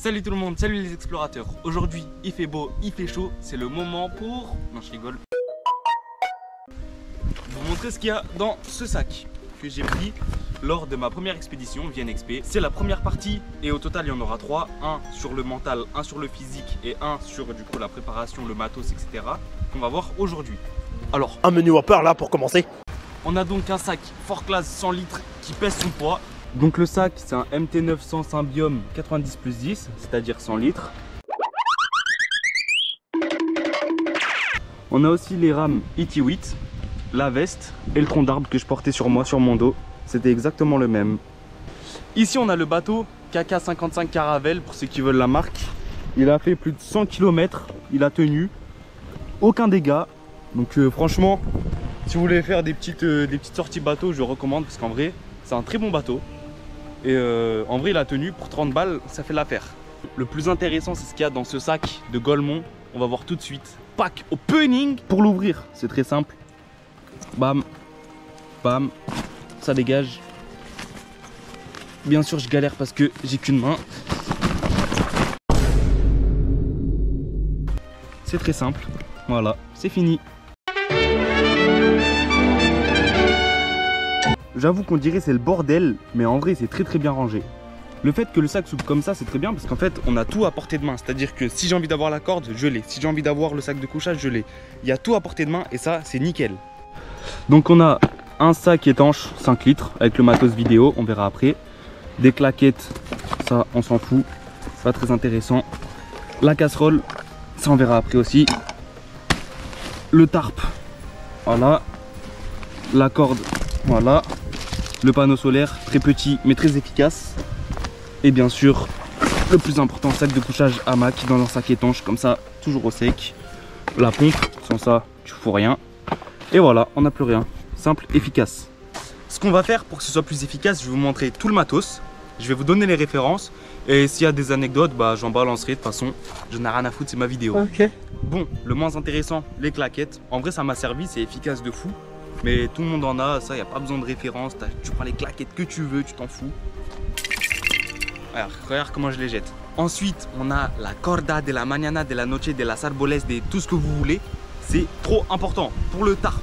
Salut tout le monde, salut les explorateurs. Aujourd'hui il fait beau, il fait chaud, c'est le moment pour... Non je rigole. Vous montrer ce qu'il y a dans ce sac que j'ai pris lors de ma première expédition VNXP. C'est la première partie et au total il y en aura 3. Un sur le mental, un sur le physique et un sur du coup la préparation, le matos, etc. qu'on va voir aujourd'hui. Alors, un menu Whopper là pour commencer. On a donc un sac Fort Class 100 litres qui pèse son poids. Donc le sac c'est un MT900 Symbiom 90+10, c'est-à-dire 100 litres. On a aussi les rames ET8, la veste et le tronc d'arbre que je portais sur moi, sur mon dos. C'était exactement le même. Ici on a le bateau KK55 Caravelle pour ceux qui veulent la marque. Il a fait plus de 100 km, il a tenu, aucun dégât. Donc franchement, si vous voulez faire des petites sorties bateau, je recommande parce qu'en vrai c'est un très bon bateau. Et en vrai il a tenu, pour 30 balles ça fait l'affaire. Le plus intéressant c'est ce qu'il y a dans ce sac de Golemont. On va voir tout de suite. Pack opening. Pour l'ouvrir c'est très simple. Bam, bam, ça dégage. Bien sûr je galère parce que j'ai qu'une main. C'est très simple, voilà, c'est fini. J'avoue qu'on dirait c'est le bordel, mais en vrai c'est très bien rangé. Le fait que le sac s'ouvre comme ça c'est très bien parce qu'en fait on a tout à portée de main. C'est-à-dire que si j'ai envie d'avoir la corde, je l'ai. Si j'ai envie d'avoir le sac de couchage, je l'ai. Il y a tout à portée de main et ça c'est nickel. Donc on a un sac étanche 5 litres avec le matos vidéo, on verra après. Des claquettes, ça on s'en fout, pas très intéressant. La casserole, ça on verra après aussi. Le tarp, voilà. La corde, voilà. Le panneau solaire, très petit mais très efficace. Et bien sûr, le plus important, sac de couchage hamac dans un sac étanche, comme ça, toujours au sec. La pompe, sans ça, tu fous rien. Et voilà, on n'a plus rien. Simple, efficace. Ce qu'on va faire pour que ce soit plus efficace, je vais vous montrer tout le matos. Je vais vous donner les références. Et s'il y a des anecdotes, bah, j'en balancerai. De toute façon, je n'ai rien à foutre, c'est ma vidéo. Ok. Bon, le moins intéressant, les claquettes. En vrai, ça m'a servi, c'est efficace de fou. Mais tout le monde en a, ça, il n'y a pas besoin de référence. Tu prends les claquettes que tu veux, tu t'en fous. Alors, regarde comment je les jette. Ensuite, on a la corda de la mañana, de la noche, de las arboles, de tout ce que vous voulez. C'est trop important. Pour le tarp,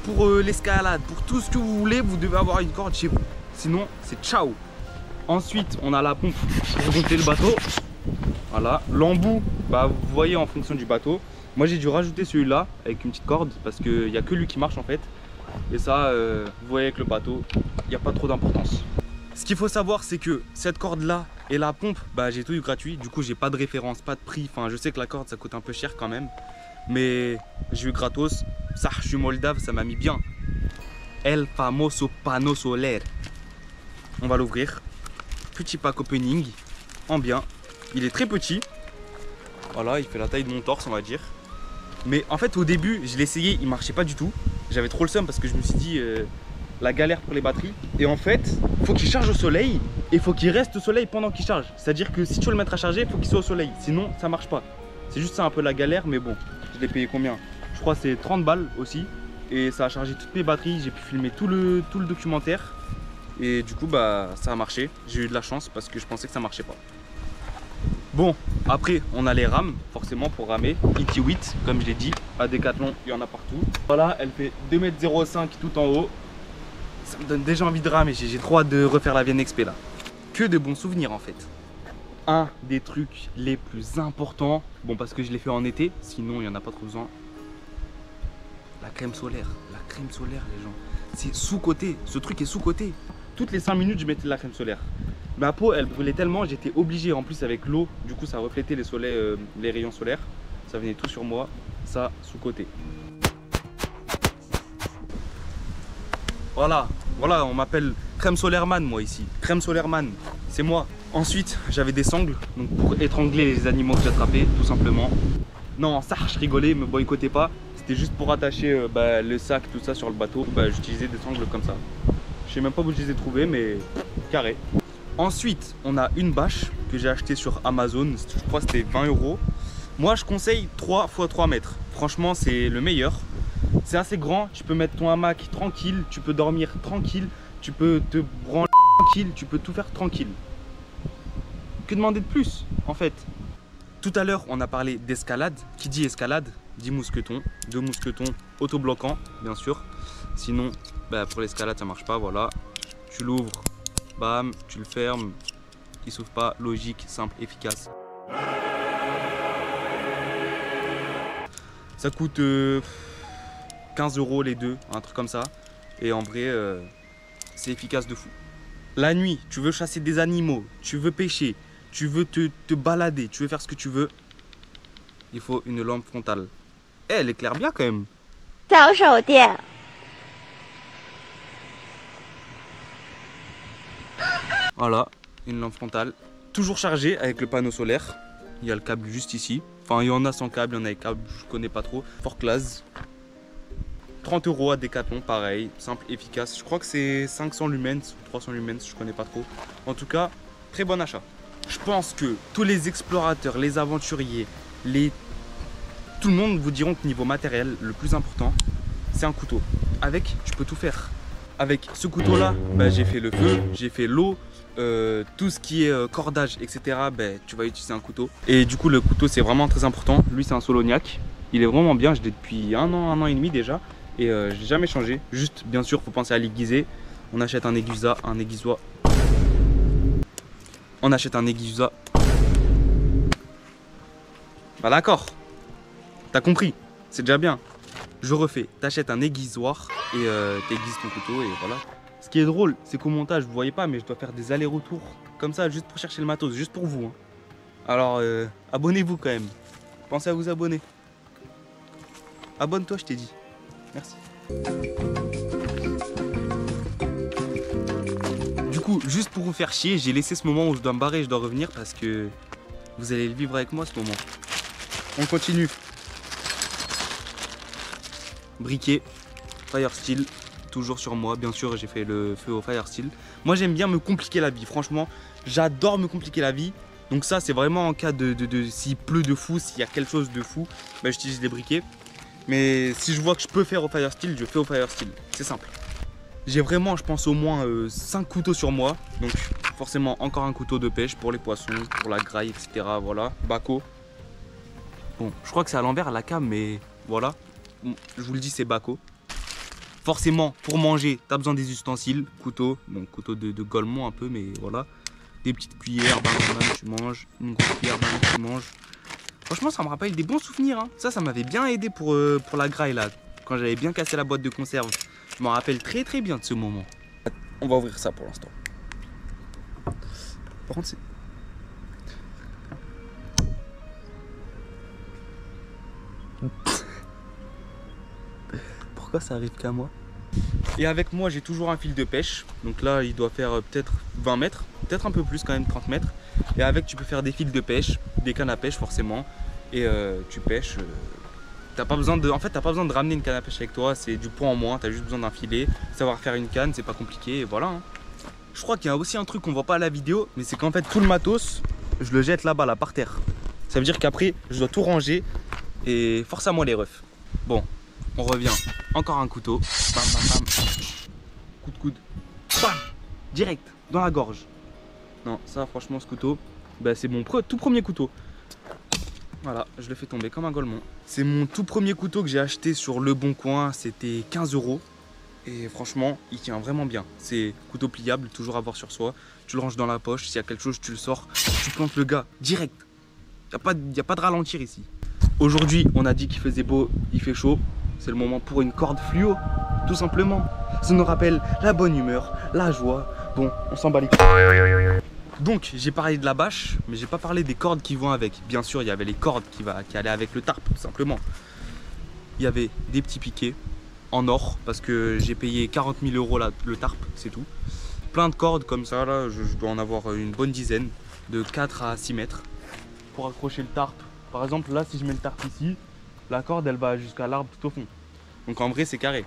pour l'escalade, pour tout ce que vous voulez, vous devez avoir une corde chez vous. Sinon, c'est ciao. Ensuite, on a la pompe pour gonfler le bateau. Voilà. L'embout, bah, vous voyez en fonction du bateau. Moi, j'ai dû rajouter celui-là avec une petite corde parce qu'il n'y a que lui qui marche en fait. Et ça, vous voyez avec le bateau, il n'y a pas trop d'importance. Ce qu'il faut savoir, c'est que cette corde là et la pompe, bah, j'ai tout eu gratuit. Du coup, j'ai pas de référence, pas de prix. Enfin, je sais que la corde ça coûte un peu cher quand même, mais j'ai eu gratos. Ça, je suis moldave, ça m'a mis bien. El famoso panneau solaire. On va l'ouvrir. Petit pack opening en bien. Il est très petit. Voilà, il fait la taille de mon torse, on va dire. Mais en fait, au début, je l'ai essayé, il marchait pas du tout. J'avais trop le seum parce que je me suis dit la galère pour les batteries. Et en fait, faut qu'il charge au soleil et faut qu'il reste au soleil pendant qu'il charge. C'est-à-dire que si tu veux le mettre à charger, il faut qu'il soit au soleil. Sinon, ça marche pas. C'est juste ça un peu la galère, mais bon, je l'ai payé combien? Je crois que c'est 30 balles aussi. Et ça a chargé toutes mes batteries. J'ai pu filmer tout le documentaire. Et du coup, bah, ça a marché. J'ai eu de la chance parce que je pensais que ça marchait pas. Bon, après, on a les rames, forcément pour ramer. ET8, comme je l'ai dit, à Decathlon, il y en a partout. Voilà, elle fait 2,05 m tout en haut. Ça me donne déjà envie de ramer, j'ai trop hâte de refaire la VNXP là. Que de bons souvenirs en fait. Un des trucs les plus importants, bon parce que je l'ai fait en été, sinon il n'y en a pas trop besoin. La crème solaire les gens. C'est sous-côté, ce truc est sous-côté. Toutes les 5 minutes je mettais de la crème solaire. Ma peau elle brûlait tellement, j'étais obligé en plus avec l'eau, du coup ça reflétait les rayons solaires. Ça venait tout sur moi, ça sous-côté. Voilà, on m'appelle crème solaire man moi ici. Crème solaire man, c'est moi. Ensuite j'avais des sangles, donc pour étrangler les animaux que j'attrapais tout simplement. Non ça je rigolais, me boycottez pas. C'était juste pour attacher le sac, tout ça sur le bateau. J'utilisais des sangles comme ça. Je sais même pas où je les ai trouvées mais carré. Ensuite, on a une bâche que j'ai achetée sur Amazon, je crois que c'était 20 €. Moi, je conseille 3 x 3 mètres. Franchement, c'est le meilleur. C'est assez grand, tu peux mettre ton hamac tranquille, tu peux dormir tranquille, tu peux te branler tranquille, tu peux tout faire tranquille. Que demander de plus, en fait? Tout à l'heure, on a parlé d'escalade. Qui dit escalade, dit mousqueton. 2 mousquetons autobloquants, bien sûr. Sinon, bah, pour l'escalade, ça marche pas, voilà. Tu l'ouvres, bam, tu le fermes. Il s'ouvre pas, logique, simple, efficace. Ça coûte 15 € les deux, un truc comme ça. Et en vrai, c'est efficace de fou. La nuit, tu veux chasser des animaux, tu veux pêcher, tu veux te balader, tu veux faire ce que tu veux. Il faut une lampe frontale. Eh, elle éclaire bien quand même. Voilà, une lampe frontale. Toujours chargée avec le panneau solaire. Il y a le câble juste ici. Enfin, il y en a sans câble, il y en a avec câble, je connais pas trop. Fort classe. 30 € à Decathlon, pareil, simple, efficace. Je crois que c'est 500 lumens ou 300 lumens, je connais pas trop. En tout cas, très bon achat. Je pense que tous les explorateurs, les aventuriers, tout le monde vous diront que niveau matériel, le plus important, c'est un couteau. Avec, tu peux tout faire. Avec ce couteau-là, bah, j'ai fait le feu, j'ai fait l'eau, tout ce qui est cordage, etc. Bah, tu vas utiliser un couteau. Et du coup, le couteau, c'est vraiment très important. Lui, c'est un Soloniac. Il est vraiment bien, je l'ai depuis un an et demi déjà. Et je l'ai jamais changé. Juste, bien sûr, faut penser à l'aiguiser. On achète un aiguisoir. On achète un aiguisoir. Bah d'accord. T'as compris. C'est déjà bien. Je refais. T'achètes un aiguisoir et t'aiguises ton couteau et voilà. Ce qui est drôle, c'est qu'au montage, vous voyez pas, mais je dois faire des allers-retours comme ça, juste pour chercher le matos, juste pour vous. Hein. Alors, abonnez-vous quand même. Pensez à vous abonner. Abonne-toi, je t'ai dit. Merci. Du coup, juste pour vous faire chier, j'ai laissé ce moment où je dois me barrer, je dois revenir parce que vous allez le vivre avec moi ce moment. On continue. Briquet, fire steel, toujours sur moi. Bien sûr, j'ai fait le feu au fire steel. Moi, j'aime bien me compliquer la vie. Franchement, j'adore me compliquer la vie. Donc ça, c'est vraiment en cas de s'il pleut de fou, s'il y a quelque chose de fou, bah, j'utilise des briquets. Mais si je vois que je peux faire au fire steel, je fais au fire steel. C'est simple. J'ai vraiment, je pense, au moins 5 couteaux sur moi. Donc forcément, encore un couteau de pêche pour les poissons, pour la graille, etc. Voilà, Bako. Bon, je crois que c'est à l'envers la cam, mais voilà. Je vous le dis, c'est Bako. Forcément, pour manger, tu as besoin des ustensiles. Couteau, bon, couteau de Golemont un peu, mais voilà. Des petites cuillères, bam, tu manges. Une grosse cuillère, bam, tu manges. Franchement, ça me rappelle des bons souvenirs. Hein. Ça m'avait bien aidé pour la graille là. Quand j'avais bien cassé la boîte de conserve. Je m'en rappelle très très bien de ce moment. On va ouvrir ça pour l'instant. Par contre, c'est... Pourquoi ça arrive qu'à moi? Et avec moi, j'ai toujours un fil de pêche. Donc là, il doit faire peut-être 20 mètres. Peut-être un peu plus quand même, 30 mètres. Et avec, tu peux faire des fils de pêche, des cannes à pêche forcément. Et tu pêches. T'as pas besoin de, en fait, t'as pas besoin de ramener une canne à pêche avec toi. C'est du poids en moins. T'as juste besoin d'un filet. Savoir faire une canne, c'est pas compliqué. Et voilà. Hein. Je crois qu'il y a aussi un truc qu'on voit pas à la vidéo. Mais c'est qu'en fait, tout le matos, je le jette là-bas, là, par terre. Ça veut dire qu'après, je dois tout ranger. Et force à moi les refs. Bon, on revient. Encore un couteau. Bam, bam, bam. Coup de coude. Bam. Direct, dans la gorge. Non, ça franchement, ce couteau, bah, c'est mon tout premier couteau. Voilà, je le fais tomber comme un Golemont. C'est mon tout premier couteau que j'ai acheté sur Le Bon Coin. C'était 15 €. Et franchement, il tient vraiment bien. C'est couteau pliable, toujours à avoir sur soi. Tu le ranges dans la poche. S'il y a quelque chose, tu le sors. Tu plantes le gars direct. Il n'y a pas de ralentir ici. Aujourd'hui, on a dit qu'il faisait beau, il fait chaud. C'est le moment pour une corde fluo, tout simplement. Ça nous rappelle la bonne humeur, la joie. Bon, on s'en bat les couilles. Donc, j'ai parlé de la bâche, mais j'ai pas parlé des cordes qui vont avec. Bien sûr, il y avait les cordes qui allaient avec le tarp, tout simplement. Il y avait des petits piquets en or, parce que j'ai payé 40 000 € là, le tarp, c'est tout. Plein de cordes comme ça, là, je dois en avoir une bonne dizaine, de 4 à 6 mètres, pour accrocher le tarp. Par exemple, là, si je mets le tarp ici, la corde, elle va jusqu'à l'arbre tout au fond. Donc en vrai, c'est carré.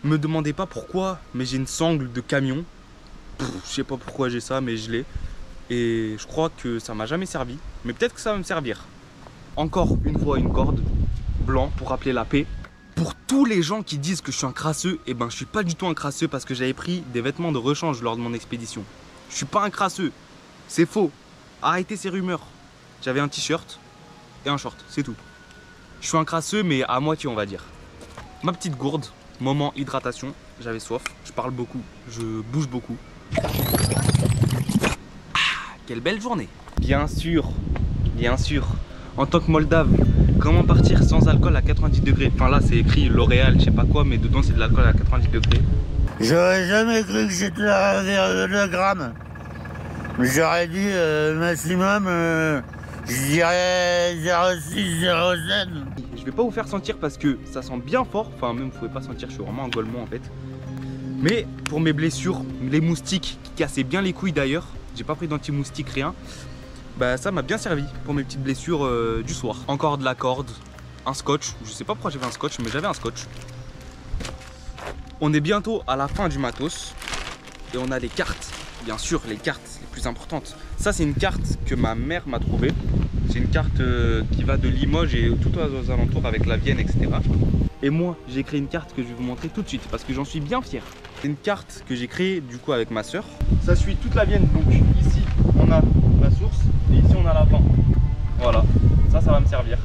Me demandez pas pourquoi, mais j'ai une sangle de camion. Je sais pas pourquoi j'ai ça, mais je l'ai. Et je crois que ça m'a jamais servi. Mais peut-être que ça va me servir. Encore une fois, une corde blanc pour rappeler la paix. Pour tous les gens qui disent que je suis un crasseux, eh ben je suis pas du tout un crasseux parce que j'avais pris des vêtements de rechange lors de mon expédition. Je suis pas un crasseux. C'est faux. arrêter ces rumeurs. J'avais un t-shirt et un short, c'est tout. Je suis un crasseux, mais à moitié, on va dire. Ma petite gourde, moment hydratation. J'avais soif, je parle beaucoup, je bouge beaucoup. Ah, quelle belle journée. Bien sûr, bien sûr. En tant que Moldave, comment partir sans alcool à 90 degrés? Enfin là, c'est écrit L'Oréal, je sais pas quoi, mais dedans, c'est de l'alcool à 90 degrés. J'aurais jamais cru que c'était vers 2 grammes. J'aurais dit maximum, je dirais 0,6, 0,7. Je vais pas vous faire sentir parce que ça sent bien fort. Enfin, même vous pouvez pas sentir, je suis vraiment un golemon en fait. Mais pour mes blessures, les moustiques qui cassaient bien les couilles d'ailleurs, j'ai pas pris d'anti-moustique, rien. Bah ça m'a bien servi pour mes petites blessures du soir. Encore de la corde, un scotch. Je sais pas pourquoi j'avais un scotch, mais j'avais un scotch. On est bientôt à la fin du matos et on a les cartes. Bien sûr, les cartes les plus importantes. Ça, c'est une carte que ma mère m'a trouvée. C'est une carte qui va de Limoges et tout aux alentours avec la Vienne, etc. Et moi, j'ai créé une carte que je vais vous montrer tout de suite parce que j'en suis bien fier. C'est une carte que j'ai créée du coup avec ma soeur. Ça suit toute la Vienne. Donc ici, on a la source et ici, on a la fin. Voilà, ça va me servir.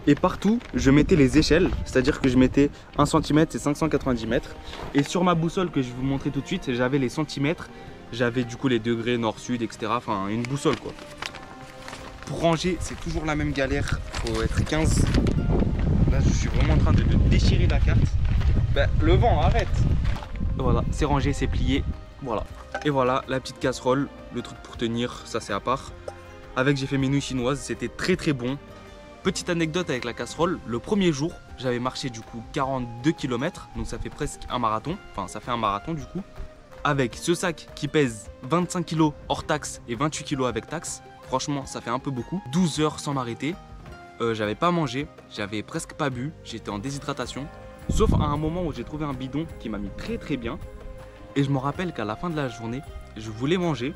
Et partout, je mettais les échelles, c'est-à-dire que je mettais 1 cm et 590 mètres. Et sur ma boussole que je vais vous montrer tout de suite, j'avais les centimètres, j'avais du coup les degrés nord-sud, etc. Enfin, une boussole quoi. Pour ranger, c'est toujours la même galère, faut être 15. Là, je suis vraiment en train de déchirer la carte. Ben, le vent, arrête. Voilà, c'est rangé, c'est plié, voilà. Et voilà, la petite casserole, le truc pour tenir, ça c'est à part. Avec, j'ai fait mes nouilles chinoises, c'était très très bon. Petite anecdote avec la casserole, le premier jour, j'avais marché du coup 42 km, donc ça fait presque un marathon, enfin ça fait un marathon du coup. Avec ce sac qui pèse 25 kg hors taxe et 28 kg avec taxe, franchement ça fait un peu beaucoup. 12 heures sans m'arrêter, j'avais pas mangé, j'avais presque pas bu, j'étais en déshydratation. Sauf à un moment où j'ai trouvé un bidon qui m'a mis très très bien. Et je me rappelle qu'à la fin de la journée, je voulais manger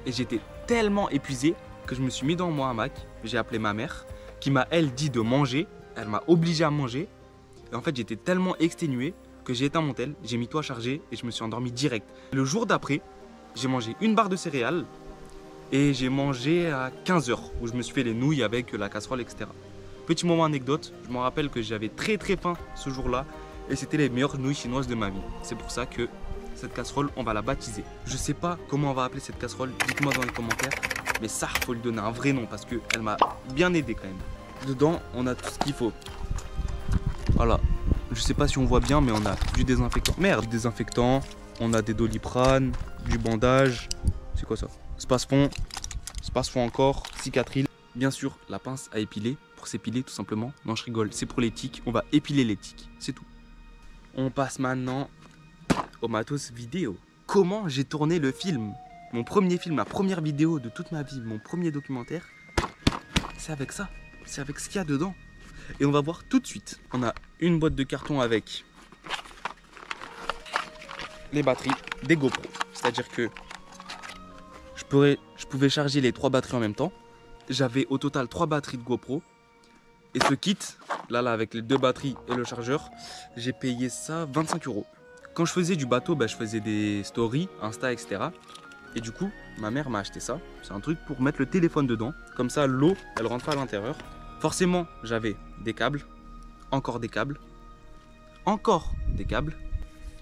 et j'étais tellement épuisé que je me suis mis dans mon hamac, j'ai appelé ma mère, qui m'a elle dit de manger, elle m'a obligé à manger et en fait j'étais tellement exténué que j'ai éteint mon tel, j'ai mis tout à charger et je me suis endormi direct. Le jour d'après, j'ai mangé une barre de céréales et j'ai mangé à 15 h où je me suis fait les nouilles avec la casserole, etc. Petit moment anecdote, je me rappelle que j'avais très très faim ce jour-là et c'était les meilleures nouilles chinoises de ma vie. C'est pour ça que cette casserole, on va la baptiser. Je sais pas comment on va appeler cette casserole, dites-moi dans les commentaires. Mais ça, faut lui donner un vrai nom parce qu'elle m'a bien aidé quand même. Dedans, on a tout ce qu'il faut. Voilà. Je sais pas si on voit bien, mais on a du désinfectant. Merde, désinfectant. On a des Doliprane, du bandage. C'est quoi ça? Space-fond. Space-fond encore. Cicatril. Bien sûr, la pince à épiler. Pour s'épiler tout simplement. Non, je rigole. C'est pour les tiques. On va épiler les tiques. C'est tout. On passe maintenant au matos vidéo. Comment j'ai tourné le film? Mon premier film, ma première vidéo de toute ma vie, mon premier documentaire, c'est avec ça. C'est avec ce qu'il y a dedans. Et on va voir tout de suite. On a une boîte de carton avec les batteries des GoPro. C'est-à-dire que je pouvais charger les 3 batteries en même temps. J'avais au total 3 batteries de GoPro. Et ce kit, là avec les 2 batteries et le chargeur, j'ai payé ça 25 €. Quand je faisais du bateau, je faisais des stories, Insta, etc. Et du coup, ma mère m'a acheté ça. C'est un truc pour mettre le téléphone dedans. Comme ça, l'eau, elle rentre pas à l'intérieur. Forcément, j'avais des câbles, encore des câbles, encore des câbles.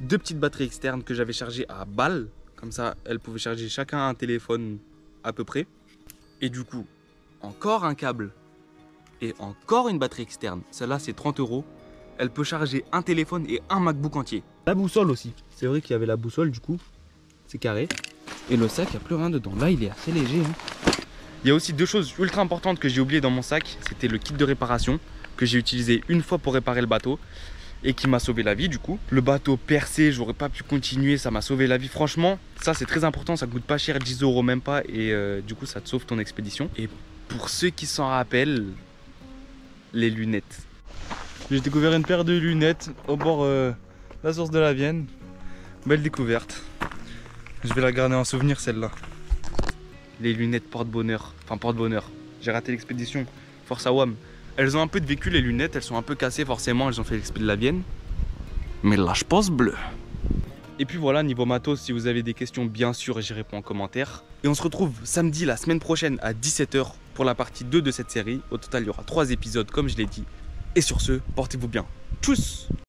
2 petites batteries externes que j'avais chargées à balles. Comme ça, elles pouvaient charger chacun un téléphone à peu près. Et du coup, encore un câble et encore une batterie externe. Celle-là, c'est 30 €. Elle peut charger un téléphone et un MacBook entier. La boussole aussi. C'est vrai qu'il y avait la boussole du coup. C'est carré. Et le sac, il n'y a plus rien dedans. Là, il est assez léger. Il y a aussi 2 choses ultra importantes que j'ai oubliées dans mon sac. C'était le kit de réparation que j'ai utilisé une fois pour réparer le bateau et qui m'a sauvé la vie du coup. Le bateau percé, j'aurais pas pu continuer, ça m'a sauvé la vie. Franchement, ça c'est très important, ça coûte pas cher, 10 € même pas. Et du coup, ça te sauve ton expédition. Et pour ceux qui s'en rappellent, les lunettes. J'ai découvert une paire de lunettes au bord de la source de la Vienne. Belle découverte. Je vais la garder en souvenir celle-là. Les lunettes porte-bonheur. Enfin porte-bonheur. J'ai raté l'expédition. Force à WAM. Elles ont un peu de vécu les lunettes. Elles sont un peu cassées forcément. Elles ont fait l'expédition de la Vienne. Mais là je pense bleu. Et puis voilà, niveau matos, si vous avez des questions, bien sûr, j'y réponds en commentaire. Et on se retrouve samedi, la semaine prochaine, à 17 h pour la partie 2 de cette série. Au total, il y aura 3 épisodes, comme je l'ai dit. Et sur ce, portez-vous bien. Tchuss!